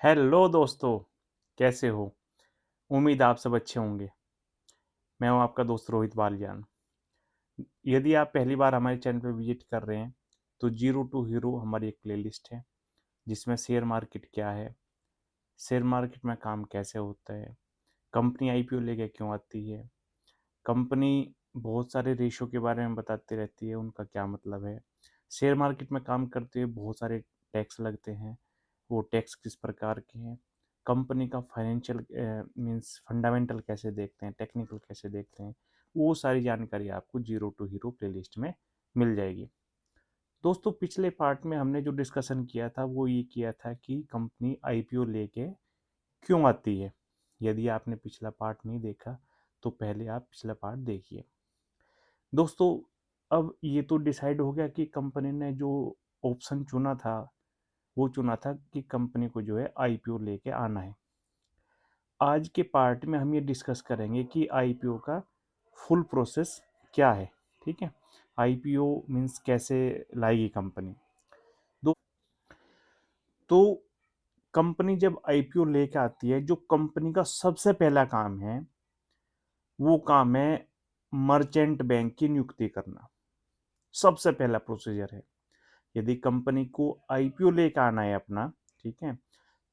Hello दोस्तों, कैसे हो? उम्मीद आप सब अच्छे होंगे। मैं हूं आपका दोस्त रोहित बालियान। यदि आप पहली बार हमारे चैनल पर विजिट कर रहे हैं, तो जीरो टू हीरो हमारी एक प्लेलिस्ट है, जिसमें शेयर मार्केट क्या है, शेयर मार्केट में काम कैसे होता है, कंपनी आईपीओ लेके क्यों आती है, कंपनी बहुत सारे रेशो के बारे में बताती रहती है, उनका क्या मतलब है, शेयर मार्केट में काम करते हुए बहुत सारे टैक्स लगते हैं, वो टैक्स किस प्रकार के हैं, कंपनी का फाइनेंशियल मीन्स फंडामेंटल कैसे देखते हैं, टेक्निकल कैसे देखते हैं, वो सारी जानकारी आपको जीरो टू हीरो प्लेलिस्ट में मिल जाएगी। दोस्तों, पिछले पार्ट में हमने जो डिस्कशन किया था वो ये किया था कि कंपनी आईपीओ लेके क्यों आती है। यदि आपने पिछला पार्ट नहीं देखा तो पहले आप पिछला पार्ट देखिए। दोस्तों, अब ये तो डिसाइड हो गया कि कंपनी ने जो ऑप्शन चुना था वो चुना था कि कंपनी को जो है आईपीओ लेके आना है। आज के पार्ट में हम ये डिस्कस करेंगे कि आईपीओ का फुल प्रोसेस क्या है। ठीक है, आईपीओ मीन्स कैसे लाएगी कंपनी। तो कंपनी जब आईपीओ लेके आती है, जो कंपनी का सबसे पहला काम है वो काम है मर्चेंट बैंक की नियुक्ति करना। सबसे पहला प्रोसीजर है। यदि कंपनी को आईपीओ लेके आना है अपना, ठीक है,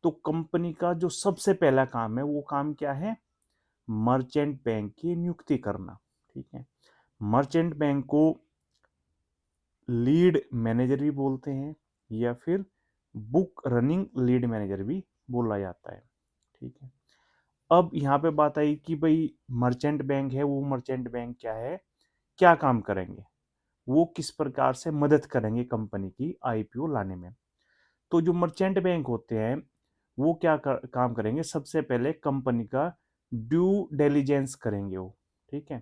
तो कंपनी का जो सबसे पहला काम है वो काम क्या है? मर्चेंट बैंक की नियुक्ति करना। ठीक है, मर्चेंट बैंक को लीड मैनेजर भी बोलते हैं या फिर बुक रनिंग लीड मैनेजर भी बोला जाता है। ठीक है, अब यहाँ पे बात आई कि भाई मर्चेंट बैंक है, वो मर्चेंट बैंक क्या है, क्या काम करेंगे, वो किस प्रकार से मदद करेंगे कंपनी की आईपीओ लाने में। तो जो मर्चेंट बैंक होते हैं वो क्या काम करेंगे? सबसे पहले कंपनी का ड्यू डिलिजेंस करेंगे वो। ठीक है,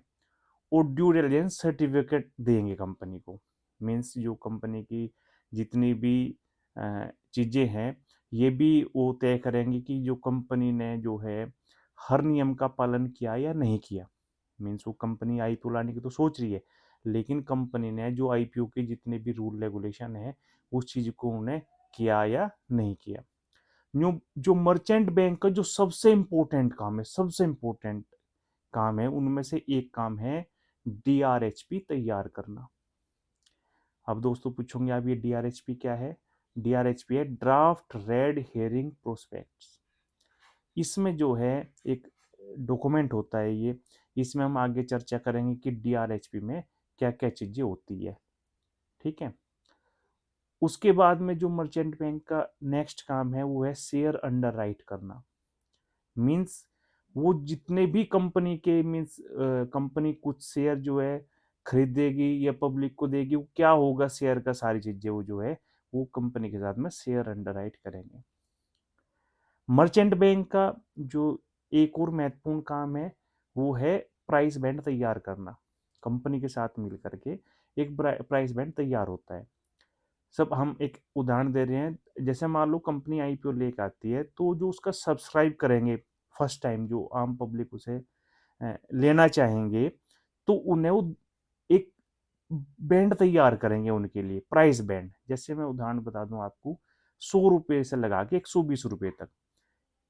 और ड्यू डिलिजेंस सर्टिफिकेट देंगे कंपनी को। मीन्स जो कंपनी की जितनी भी चीज़ें हैं, ये भी वो तय करेंगे कि जो कंपनी ने जो है हर नियम का पालन किया या नहीं किया। मीन्स वो कंपनी आईपीओ लाने की तो सोच रही है, लेकिन कंपनी ने जो आईपीओ के जितने भी रूल रेगुलेशन है उस चीज़ को उन्हें किया या नहीं किया। जो जो मर्चेंट बैंक का जो सबसे इम्पोर्टेंट काम है, सबसे इम्पोर्टेंट काम है, उनमें से एक काम है डीआरएचपी तैयार करना। अब दोस्तों पूछोगे आप ये डीआरएचपी क्या है? डीआरएचपी है ड्राफ्ट रेड हेयरिंग प्रोस्पेक्ट्स। इसमें जो है एक डॉक्यूमेंट होता है ये, इसमें हम आगे चर्चा करेंगे कि डीआरएचपी में क्या क्या चीजें होती है। ठीक है, उसके बाद में जो मर्चेंट बैंक का नेक्स्ट काम है वो है शेयर अंडर राइट करना। मीन्स वो जितने भी कंपनी के मीन्स कंपनी कुछ शेयर जो है खरीदेगी या पब्लिक को देगी, वो क्या होगा शेयर का, सारी चीजें वो जो है वो कंपनी के साथ में शेयर अंडर राइट करेंगे। मर्चेंट बैंक का जो एक और महत्वपूर्ण काम है वो है प्राइस बैंड तैयार करना। कंपनी के साथ मिल करके एक प्राइस बैंड तैयार होता है। सब हम एक उदाहरण दे रहे हैं, जैसे मान लो कंपनी आईपीओ लेकर आती है, तो जो उसका सब्सक्राइब करेंगे फर्स्ट टाइम, जो आम पब्लिक उसे लेना चाहेंगे, तो उन्हें वो एक बैंड तैयार करेंगे उनके लिए, प्राइस बैंड। जैसे मैं उदाहरण बता दूं आपको, 100 रुपए से लगा के 120 रुपए तक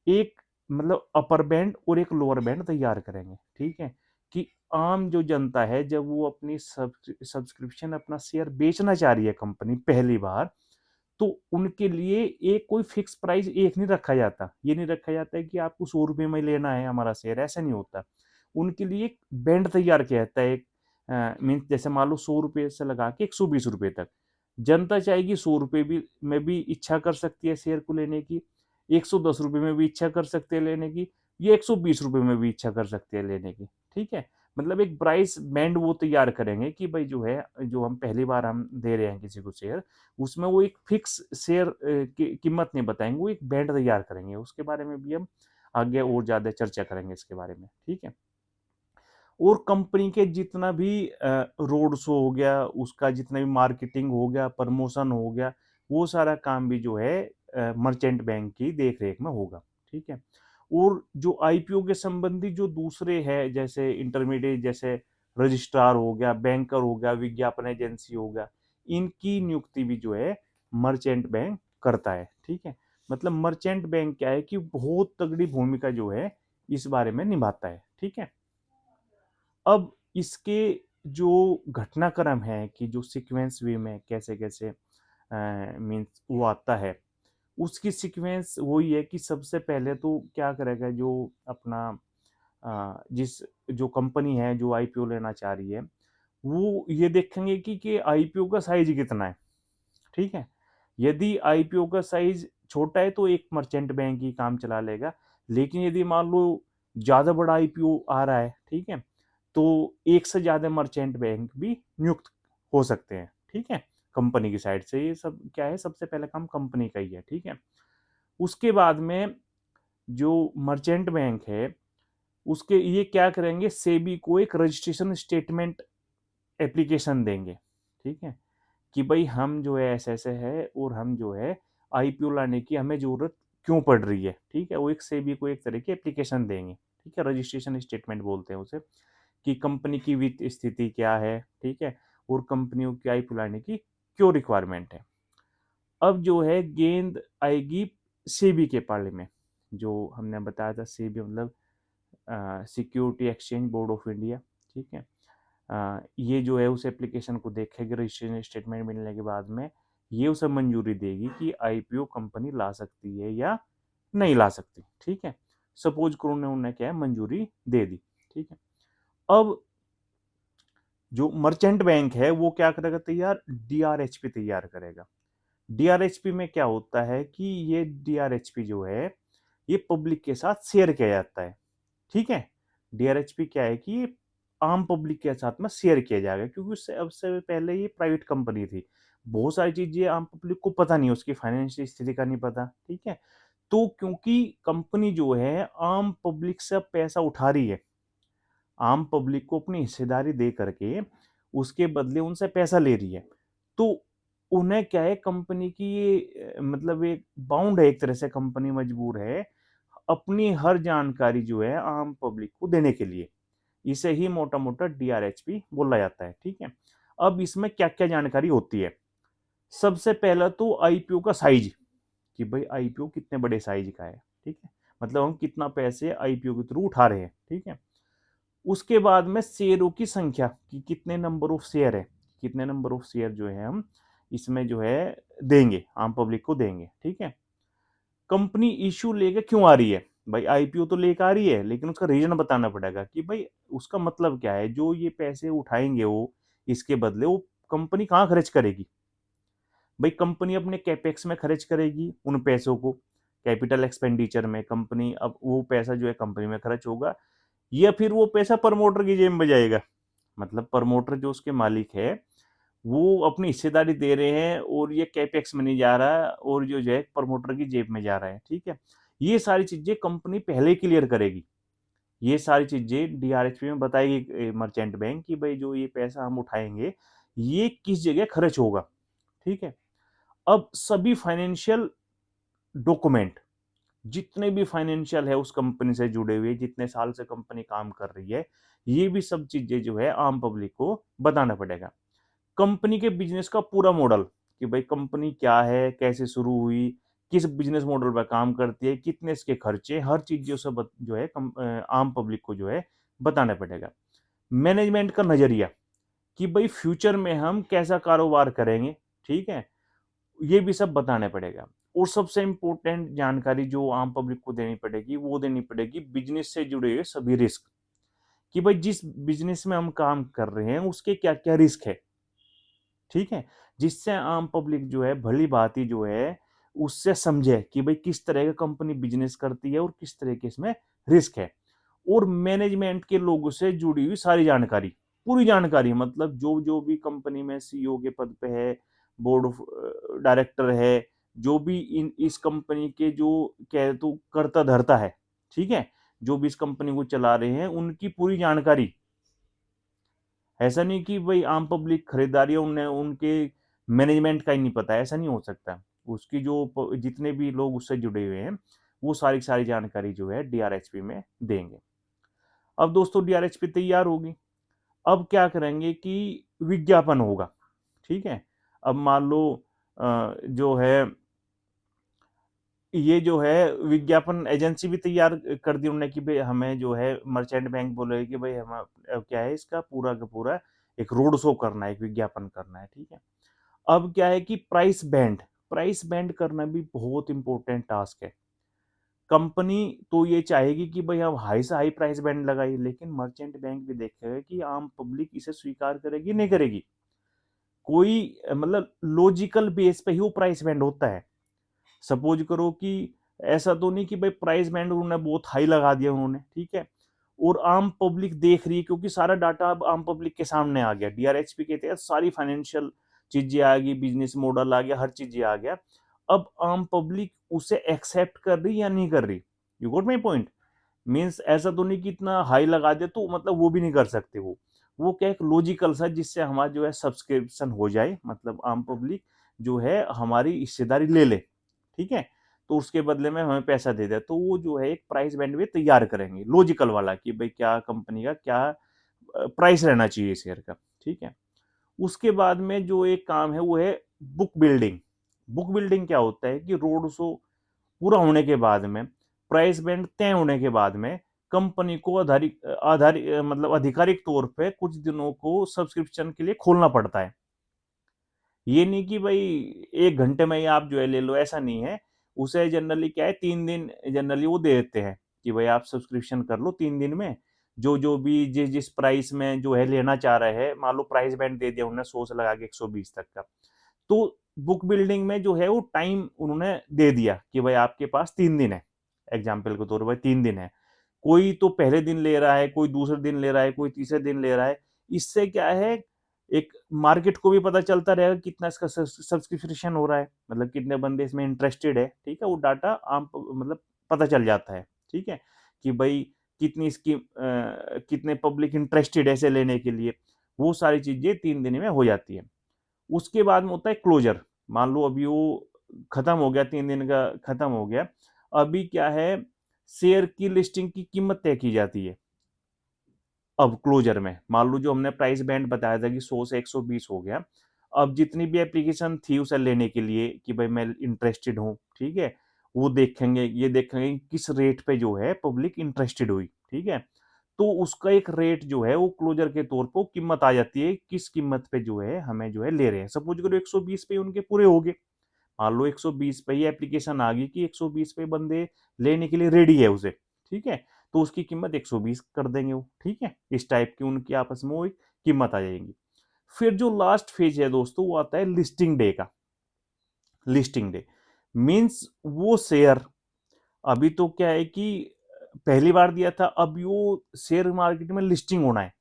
एक मतलब अपर बैंड और एक लोअर बैंड तैयार करेंगे। ठीक है, कि आम जो जनता है जब वो अपनी सब्सक्रिप्शन अपना शेयर बेचना चाह रही है कंपनी पहली बार, तो उनके लिए एक कोई फिक्स प्राइस एक नहीं रखा जाता। ये नहीं रखा जाता है कि आपको 100 रुपये में लेना है हमारा शेयर, ऐसा नहीं होता। उनके लिए एक बैंड तैयार किया जाता है। एक मीन्स जैसे मान लो 100 रुपये से लगा के 120 रुपये तक जनता चाहेगी, 100 रुपये भी में भी इच्छा कर सकती है शेयर को लेने की, 110 रुपये में भी इच्छा कर सकते हैं लेने की, ये 120 रुपये में भी इच्छा कर सकते हैं लेने की। ठीक है, मतलब एक प्राइस बैंड वो तैयार करेंगे कि भाई जो है, जो हम पहली बार हम दे रहे हैं किसी को शेयर, उसमें वो एक फिक्स शेयर की कीमत नहीं बताएंगे, वो एक बैंड तैयार करेंगे। उसके बारे में भी हम आगे और ज्यादा चर्चा करेंगे इसके बारे में। ठीक है, और कंपनी के जितना भी रोड शो हो गया, उसका जितना भी मार्केटिंग हो गया, प्रमोशन हो गया, वो सारा काम भी जो है मर्चेंट बैंक की देख रेख में होगा। ठीक है, और जो आईपीओ के संबंधी जो दूसरे हैं, जैसे इंटरमीडिएट, जैसे रजिस्ट्रार हो गया, बैंकर हो गया, विज्ञापन एजेंसी हो गया, इनकी नियुक्ति भी जो है मर्चेंट बैंक करता है। ठीक है, मतलब मर्चेंट बैंक क्या है कि बहुत तगड़ी भूमिका जो है इस बारे में निभाता है। ठीक है, अब इसके जो घटनाक्रम है कि जो सीक्वेंस वे में कैसे कैसे मीन्स वो आता है, उसकी सीक्वेंस वही है कि सबसे पहले तो क्या करेगा जो अपना जिस जो कंपनी है जो आईपीओ लेना चाह रही है, वो ये देखेंगे कि आईपीओ का साइज कितना है। ठीक है, यदि आईपीओ का साइज छोटा है तो एक मर्चेंट बैंक ही काम चला लेगा, लेकिन यदि मान लो ज्यादा बड़ा आईपीओ आ रहा है, ठीक है, तो एक से ज्यादा मर्चेंट बैंक भी नियुक्त हो सकते हैं। ठीक है, कंपनी की साइड से ये सब क्या है, सबसे पहले काम कंपनी का ही है। ठीक है, उसके बाद में जो मर्चेंट बैंक है उसके ये क्या करेंगे, सेबी को एक रजिस्ट्रेशन स्टेटमेंट एप्लीकेशन देंगे। ठीक है, कि भाई हम जो है ऐसे ऐसे है और हम जो है आईपीओ लाने की हमें जरूरत क्यों पड़ रही है। ठीक है, वो एक सेबी को एक तरह की एप्लीकेशन देंगे। ठीक है, रजिस्ट्रेशन स्टेटमेंट बोलते हैं उसे, कि कंपनी की वित्त स्थिति क्या है। ठीक है, और कंपनियों की आईपीओ लाने की क्यों रिक्वायरमेंट है। अब जो है गेंद आएगी सेबी के पाले में। जो हमने बताया था सेबी मतलब security exchange board of India. ठीक है, ये जो है उस एप्लीकेशन को देखेगी, रजिस्ट्रेशन स्टेटमेंट मिलने के बाद में ये उसे मंजूरी देगी कि आईपीओ कंपनी ला सकती है या नहीं ला सकती। ठीक है, सपोज करो ने उन्हें क्या है मंजूरी दे दी। ठीक है, अब जो मर्चेंट बैंक है वो क्या करेगा, तैयार डीआरएचपी तैयार करेगा। डीआरएचपी में क्या होता है कि ये डीआरएचपी जो है ये पब्लिक के साथ शेयर किया जाता है। ठीक है, डीआरएचपी क्या है कि ये आम पब्लिक के साथ में शेयर किया जाएगा, क्योंकि उससे अब से पहले ये प्राइवेट कंपनी थी, बहुत सारी चीजें आम पब्लिक को पता नहीं, उसकी फाइनेंशियल स्थिति का नहीं पता। ठीक है, तो क्योंकि कंपनी जो है आम पब्लिक से पैसा उठा रही है, आम पब्लिक को अपनी हिस्सेदारी दे करके उसके बदले उनसे पैसा ले रही है, तो उन्हें क्या है कंपनी की ये मतलब एक बाउंड है, एक तरह से कंपनी मजबूर है अपनी हर जानकारी जो है आम पब्लिक को देने के लिए। इसे ही मोटा मोटा डीआरएचपी बोला जाता है। ठीक है, अब इसमें क्या क्या जानकारी होती है, सबसे पहला तो आईपीओ का साइज, कि भाई आईपीओ कितने बड़े साइज का है। ठीक है, मतलब हम कितना पैसे आईपीओ के थ्रू उठा रहे हैं। ठीक है, उसके बाद में शेयरों की संख्या, कि कितने नंबर ऑफ शेयर है, कितने नंबर ऑफ शेयर जो है हम इसमें जो है देंगे, आम पब्लिक को देंगे। ठीक है, कंपनी इश्यू लेके क्यों आ रही है, भाई आईपीओ तो लेकर आ रही है लेकिन उसका रीजन बताना पड़ेगा, कि भाई उसका मतलब क्या है, जो ये पैसे उठाएंगे वो इसके बदले वो कंपनी कहाँ खर्च करेगी। भाई कंपनी अपने कैपेक्स में खर्च करेगी उन पैसों को, कैपिटल एक्सपेंडिचर में कंपनी, अब वो पैसा जो है कंपनी में खर्च होगा, या फिर वो पैसा प्रमोटर की जेब में जाएगा। मतलब प्रमोटर जो उसके मालिक है वो अपनी हिस्सेदारी दे रहे हैं और ये कैपेक्स में नहीं जा रहा है, और जो है प्रमोटर की जेब में जा रहा है। ठीक है, ये सारी चीजें कंपनी पहले क्लियर करेगी, ये सारी चीजें डीआरएचपी में बताएगी मर्चेंट बैंक की भाई जो ये पैसा हम उठाएंगे ये किस जगह खर्च होगा। ठीक है, अब सभी फाइनेंशियल डॉक्यूमेंट, जितने भी फाइनेंशियल है उस कंपनी से जुड़े हुए, जितने साल से कंपनी काम कर रही है, ये भी सब चीजें जो है आम पब्लिक को बताना पड़ेगा। कंपनी के बिजनेस का पूरा मॉडल, कि भाई कंपनी क्या है, कैसे शुरू हुई, किस बिजनेस मॉडल पर काम करती है, कितने इसके खर्चे, हर चीज जो सब जो है आम पब्लिक को जो है बताना पड़ेगा। मैनेजमेंट का नजरिया, कि भाई फ्यूचर में हम कैसा कारोबार करेंगे। ठीक है, ये भी सब बताना पड़ेगा। और सबसे इंपॉर्टेंट जानकारी जो आम पब्लिक को देनी पड़ेगी वो देनी पड़ेगी बिजनेस से जुड़े हुए सभी रिस्क, कि भाई जिस बिजनेस में हम काम कर रहे हैं उसके क्या क्या रिस्क है। ठीक है, जिससे आम पब्लिक जो है भली भांति जो है उससे समझे कि भाई किस तरह का कंपनी बिजनेस करती है और किस तरह के इसमें रिस्क है। और मैनेजमेंट के लोगों से जुड़ी हुई सारी जानकारी, पूरी जानकारी, मतलब जो जो भी कंपनी में सीईओ के पद पे है, बोर्ड ऑफ डायरेक्टर है, जो भी इन इस कंपनी के जो कह तो करता धरता है। ठीक है, जो भी इस कंपनी को चला रहे हैं उनकी पूरी जानकारी। ऐसा नहीं कि भाई आम पब्लिक खरीदारी उन्हें उनके मैनेजमेंट का ही नहीं पता, ऐसा नहीं हो सकता। उसकी जो जितने भी लोग उससे जुड़े हुए हैं वो सारी सारी जानकारी जो है डीआरएचपी में देंगे। अब दोस्तों डीआरएचपी तैयार होगी, अब क्या करेंगे कि विज्ञापन होगा। ठीक है, अब मान लो जो है ये जो है विज्ञापन एजेंसी भी तैयार कर दी उन्होंने कि भाई हमें जो है मर्चेंट बैंक बोले कि भाई हम क्या है इसका पूरा का पूरा एक रोड शो करना है, एक विज्ञापन करना है, ठीक है। अब क्या है कि प्राइस बैंड करना भी बहुत इंपॉर्टेंट टास्क है। कंपनी तो ये चाहेगी कि भाई हम हाई से हाई प्राइस बैंड लगाइए, लेकिन मर्चेंट बैंक भी देखेगा कि आम पब्लिक इसे स्वीकार करेगी नहीं करेगी। कोई मतलब लॉजिकल बेस पे ही वो प्राइस बैंड होता है। सपोज करो कि ऐसा तो नहीं कि भाई प्राइस बैंड उन्होंने बहुत हाई लगा दिया उन्होंने, ठीक है, और आम पब्लिक देख रही है क्योंकि सारा डाटा अब आम पब्लिक के सामने आ गया। डीआरएचपी के तहत सारी फाइनेंशियल चीजें आ गई, बिजनेस मॉडल आ गया, हर चीजें आ गया। अब आम पब्लिक उसे एक्सेप्ट कर रही या नहीं कर रही? You got my point? Means ऐसा तो नहीं कि इतना हाई लगा दे तो मतलब वो भी नहीं कर सकते। वो क्या एक लॉजिकल सा जिससे हमारा जो है सब्सक्रिप्शन हो जाए, मतलब आम पब्लिक जो है हमारी हिस्सेदारी ले ले, ठीक है, तो उसके बदले में हमें पैसा दे दे। तो वो जो है एक प्राइस बैंड भी तैयार करेंगे लॉजिकल वाला कि भाई क्या कंपनी का क्या प्राइस रहना चाहिए शेयर का, ठीक है। उसके बाद में जो एक काम है वो है बुक बिल्डिंग। बुक बिल्डिंग क्या होता है कि रोड शो पूरा होने के बाद में, प्राइस बैंड तय होने के बाद में, कंपनी को आधारिक मतलब आधिकारिक तौर पे कुछ दिनों को सब्सक्रिप्शन के लिए खोलना पड़ता है। ये नहीं कि भाई 1 घंटे में ही आप जो है ले लो, ऐसा नहीं है। उसे जनरली क्या है 3 दिन जनरली वो दे देते हैं कि भाई आप सब्सक्रिप्शन कर लो 3 दिन में। जो भी जिस प्राइस में जो है लेना चाह रहे हैं, मान लो प्राइस बैंड दे दिया उन्होंने 100 से लगा के 120 तक का। तो बुक बिल्डिंग में जो है वो टाइम उन्होंने दे दिया कि भाई आपके पास 3 दिन है। एग्जाम्पल के तौर पर 3 दिन है। कोई तो पहले दिन ले रहा है, कोई दूसरे दिन ले रहा है, कोई तीसरे दिन ले रहा है। इससे क्या है, एक मार्केट को भी पता चलता रहेगा कितना इसका सब्सक्रिप्शन हो रहा है, मतलब कितने बंदे इसमें इंटरेस्टेड है, ठीक है। वो डाटा आम मतलब पता चल जाता है, ठीक है, कि भाई कितनी इसकी कितने पब्लिक इंटरेस्टेड है इसे लेने के लिए। वो सारी चीजें 3 दिन में हो जाती है। उसके बाद में होता है क्लोजर। मान लो अभी वो खत्म हो गया, 3 दिन का खत्म हो गया। अभी क्या है, शेयर की लिस्टिंग की कीमत तय की जाती है। अब क्लोजर में मान लो जो हमने प्राइस बैंड बताया था कि 100 से 120 हो गया। अब जितनी भी एप्लीकेशन थी उसे लेने के लिए कि भाई मैं इंटरेस्टेड हूँ, ठीक है, वो देखेंगे, ये देखेंगे किस रेट पे जो है पब्लिक इंटरेस्टेड हुई, ठीक है। तो उसका एक रेट जो है वो क्लोजर के तौर पर कीमत आ जाती है, किस कीमत पे जो है हमें जो है ले रहे हैं। सपोज करो 120 पे उनके पूरे हो गए। मान लो 120 पे ही एप्लीकेशन आ गई कि 120 पे बंदे लेने के लिए रेडी है उसे, ठीक है, तो उसकी कीमत 120 कर देंगे वो, ठीक है। इस टाइप की उनकी आपस में वो एक कीमत आ जाएगी। फिर जो लास्ट फेज है दोस्तों वो आता है लिस्टिंग डे का। लिस्टिंग डे मीन्स वो शेयर, अभी तो क्या है कि पहली बार दिया था, अब वो शेयर मार्केट में लिस्टिंग होना है।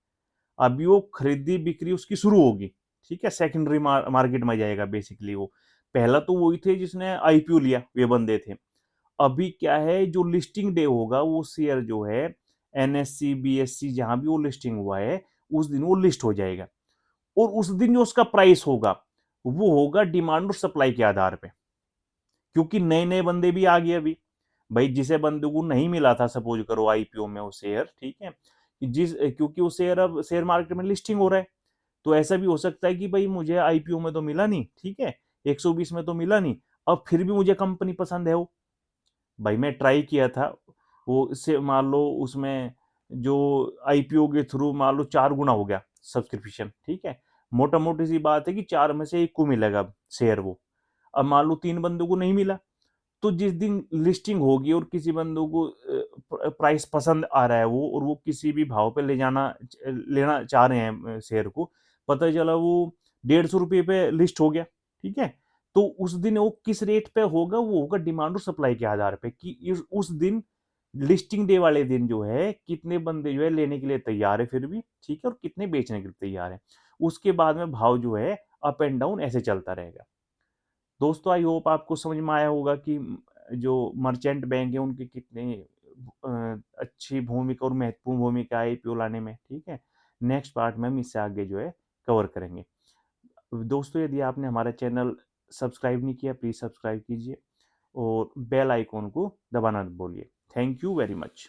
अभी वो खरीदी बिक्री उसकी शुरू होगी, ठीक है, सेकेंडरी मार्केट में जाएगा बेसिकली वो। पहला तो वही थे जिसने आईपीओ लिया, वे बंदे थे। अभी क्या है, जो लिस्टिंग डे होगा वो शेयर जो है एनएससी बीएससी जहां भी वो लिस्टिंग हुआ है उस दिन वो लिस्ट हो जाएगा। और उस दिन जो उसका प्राइस होगा वो होगा डिमांड और सप्लाई के आधार पे, क्योंकि नए नए बंदे भी आ गए अभी। भाई जिसे बंदे को नहीं मिला था सपोज करो आईपीओ में वो शेयर, ठीक है, क्योंकि वो शेयर अब शेयर मार्केट में लिस्टिंग हो रहा है। तो ऐसा भी हो सकता है कि भाई मुझे आईपीओ में तो मिला नहीं, ठीक है, 120 में तो मिला नहीं, अब फिर भी मुझे कंपनी पसंद है वो। भाई मैं ट्राई किया था वो, इससे मान लो उसमें जो आईपीओ के थ्रू मान लो 4 गुना हो गया सब्सक्रिप्शन, ठीक है। मोटा मोटी सी बात है कि 4 में से 1 को मिलेगा शेयर वो। अब मान लो 3 बंदों को नहीं मिला, तो जिस दिन लिस्टिंग होगी और किसी बंदों को प्राइस पसंद आ रहा है वो, और वो किसी भी भाव पे ले जाना लेना चाह रहे हैं शेयर को, पता चला वो 150 रुपये पे लिस्ट हो गया, ठीक है। तो उस दिन वो किस रेट पे होगा, वो होगा डिमांड और सप्लाई के आधार पे कि उस दिन लिस्टिंग डे वाले दिन जो है कितने बंदे जो है लेने के लिए तैयार है फिर भी, ठीक है, और कितने बेचने के लिए तैयार है। उसके बाद में भाव जो है अप एंड डाउन ऐसे चलता रहेगा। दोस्तों आई होप आपको समझ में आया होगा कि जो मर्चेंट बैंक है उनकी कितनी अच्छी भूमिका और महत्वपूर्ण भूमिका है आईपीओ लाने में, ठीक है। नेक्स्ट पार्ट में हम इससे आगे जो है कवर करेंगे। दोस्तों यदि आपने हमारा चैनल सब्सक्राइब नहीं किया प्लीज़ सब्सक्राइब कीजिए और बेल आइकॉन को दबाना भूलिए। Thank you very much.